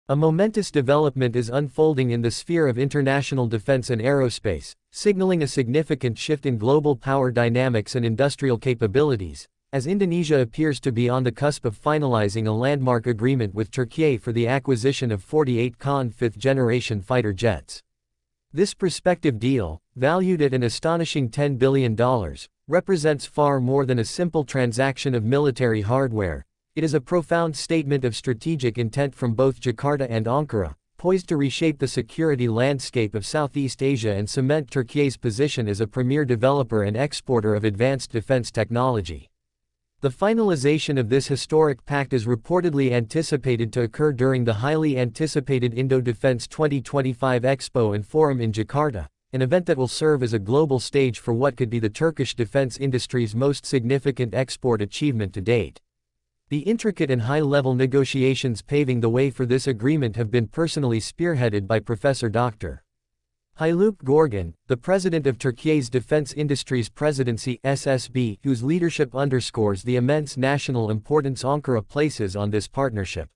A momentous development is unfolding in the sphere of international defense and aerospace, signaling a significant shift in global power dynamics and industrial capabilities, as Indonesia appears to be on the cusp of finalizing a landmark agreement with Turkey for the acquisition of 48 KAAN fifth-generation fighter jets. This prospective deal, valued at an astonishing $10 billion, represents far more than a simple transaction of military hardware. It is a profound statement of strategic intent from both Jakarta and Ankara, poised to reshape the security landscape of Southeast Asia and cement Turkey's position as a premier developer and exporter of advanced defense technology. The finalization of this historic pact is reportedly anticipated to occur during the highly anticipated Indo-Defense 2025 Expo and Forum in Jakarta, an event that will serve as a global stage for what could be the Turkish defense industry's most significant export achievement to date. The intricate and high-level negotiations paving the way for this agreement have been personally spearheaded by Professor Dr. Haluk Gorgan, the president of Turkey's Defense Industries Presidency (SSB), whose leadership underscores the immense national importance Ankara places on this partnership.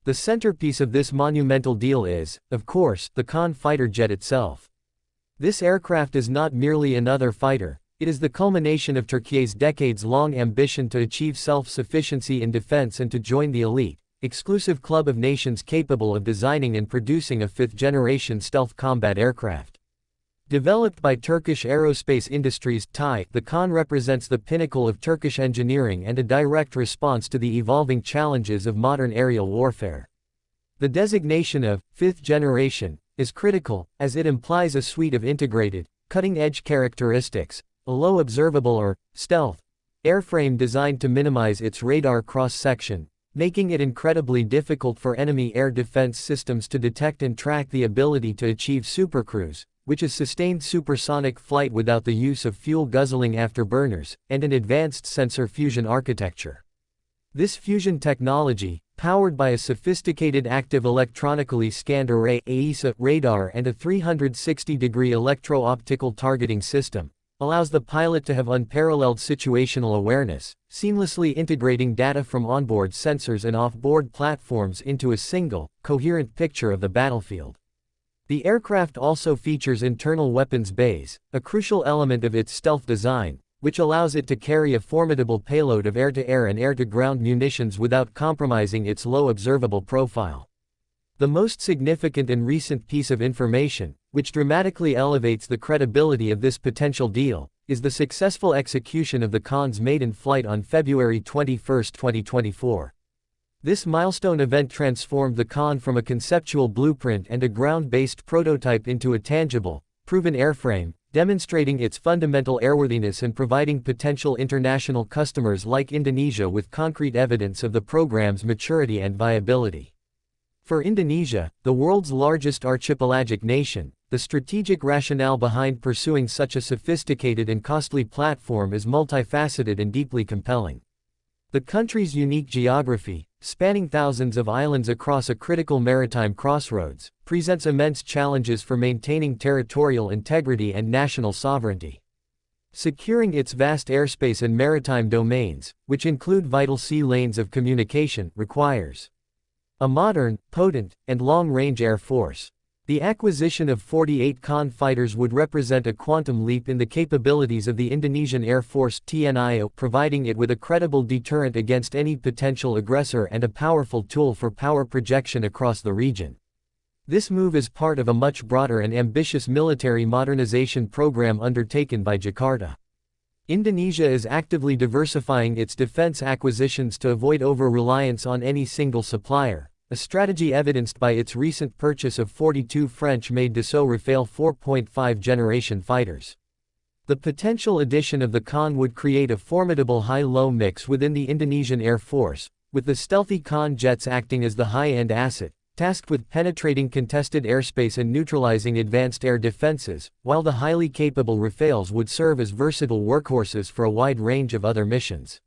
The centerpiece of this monumental deal is, of course, the KAAN fighter jet itself. This aircraft is not merely another fighter. It is the culmination of Turkey's decades-long ambition to achieve self-sufficiency in defense and to join the elite, exclusive club of nations capable of designing and producing a fifth-generation stealth combat aircraft. Developed by Turkish Aerospace Industries (TAI), the KAAN represents the pinnacle of Turkish engineering and a direct response to the evolving challenges of modern aerial warfare. The designation of fifth generation is critical, as it implies a suite of integrated, cutting-edge characteristics, a low observable or stealth airframe designed to minimize its radar cross-section, making it incredibly difficult for enemy air defense systems to detect and track. The ability to achieve supercruise, which is sustained supersonic flight without the use of fuel-guzzling afterburners, and an advanced sensor fusion architecture. This fusion technology, powered by a sophisticated active electronically scanned array (AESA) radar and a 360-degree electro-optical targeting system, allows the pilot to have unparalleled situational awareness, seamlessly integrating data from onboard sensors and off-board platforms into a single, coherent picture of the battlefield. The aircraft also features internal weapons bays, a crucial element of its stealth design, which allows it to carry a formidable payload of air-to-air and air-to-ground munitions without compromising its low observable profile. The most significant and recent piece of information, which dramatically elevates the credibility of this potential deal, is the successful execution of the KAAN's maiden flight on February 21, 2024. This milestone event transformed the KAAN from a conceptual blueprint and a ground-based prototype into a tangible, proven airframe, demonstrating its fundamental airworthiness and providing potential international customers like Indonesia with concrete evidence of the program's maturity and viability. For Indonesia, the world's largest archipelagic nation, the strategic rationale behind pursuing such a sophisticated and costly platform is multifaceted and deeply compelling. The country's unique geography, spanning thousands of islands across a critical maritime crossroads, presents immense challenges for maintaining territorial integrity and national sovereignty. Securing its vast airspace and maritime domains, which include vital sea lanes of communication, requires a modern, potent, and long-range air force. The acquisition of 48 KAAN fighters would represent a quantum leap in the capabilities of the Indonesian Air Force (TNI), providing it with a credible deterrent against any potential aggressor and a powerful tool for power projection across the region. This move is part of a much broader and ambitious military modernization program undertaken by Jakarta. Indonesia is actively diversifying its defense acquisitions to avoid over-reliance on any single supplier, a strategy evidenced by its recent purchase of 42 French-made Dassault Rafale 4.5 generation fighters. The potential addition of the KAAN would create a formidable high-low mix within the Indonesian Air Force, with the stealthy KAAN jets acting as the high-end asset, tasked with penetrating contested airspace and neutralizing advanced air defenses, while the highly capable Rafales would serve as versatile workhorses for a wide range of other missions.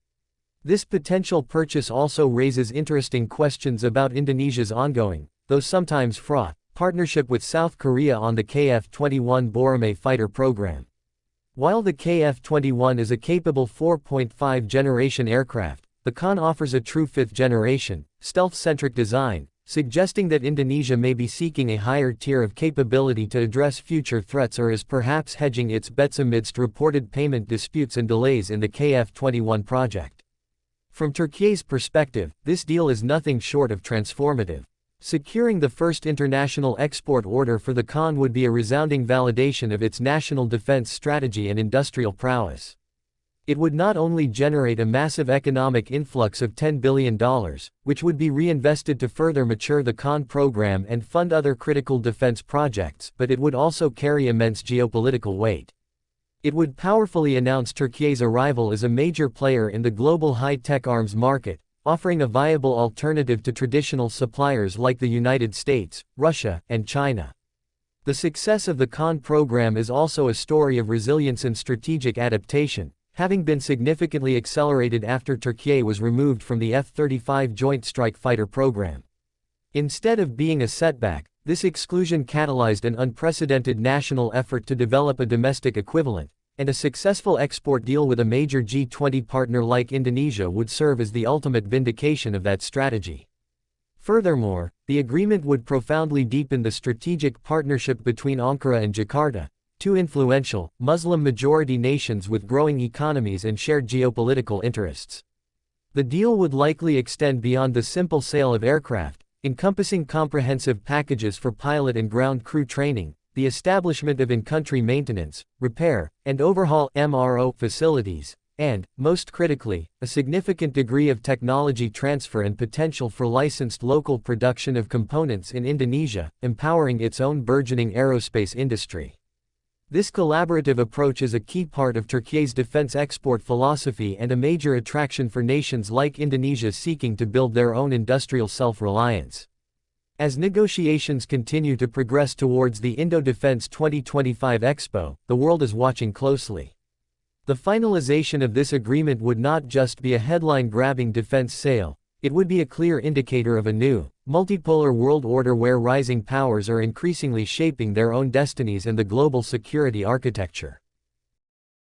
This potential purchase also raises interesting questions about Indonesia's ongoing, though sometimes fraught, partnership with South Korea on the KF-21 Boramae fighter program. While the KF-21 is a capable 4.5 generation aircraft, the KAAN offers a true fifth generation, stealth-centric design, suggesting that Indonesia may be seeking a higher tier of capability to address future threats or is perhaps hedging its bets amidst reported payment disputes and delays in the KF-21 project. From Turkey's perspective, this deal is nothing short of transformative. Securing the first international export order for the KAAN would be a resounding validation of its national defense strategy and industrial prowess. It would not only generate a massive economic influx of $10 billion, which would be reinvested to further mature the KAAN program and fund other critical defense projects, but it would also carry immense geopolitical weight. It would powerfully announce Turkey's arrival as a major player in the global high-tech arms market, offering a viable alternative to traditional suppliers like the United States, Russia, and China. The success of the KAAN program is also a story of resilience and strategic adaptation, having been significantly accelerated after Turkey was removed from the F-35 Joint Strike Fighter program. Instead of being a setback, this exclusion catalyzed an unprecedented national effort to develop a domestic equivalent, and a successful export deal with a major G20 partner like Indonesia would serve as the ultimate vindication of that strategy. Furthermore, the agreement would profoundly deepen the strategic partnership between Ankara and Jakarta, two influential, Muslim-majority nations with growing economies and shared geopolitical interests. The deal would likely extend beyond the simple sale of aircraft, encompassing comprehensive packages for pilot and ground crew training, the establishment of in-country maintenance, repair, and overhaul (MRO) facilities, and, most critically, a significant degree of technology transfer and potential for licensed local production of components in Indonesia, empowering its own burgeoning aerospace industry. This collaborative approach is a key part of Turkey's defense export philosophy and a major attraction for nations like Indonesia seeking to build their own industrial self-reliance. As negotiations continue to progress towards the Indo-Defense 2025 Expo, the world is watching closely. The finalization of this agreement would not just be a headline-grabbing defense sale, it would be a clear indicator of a new, multipolar world order where rising powers are increasingly shaping their own destinies and the global security architecture.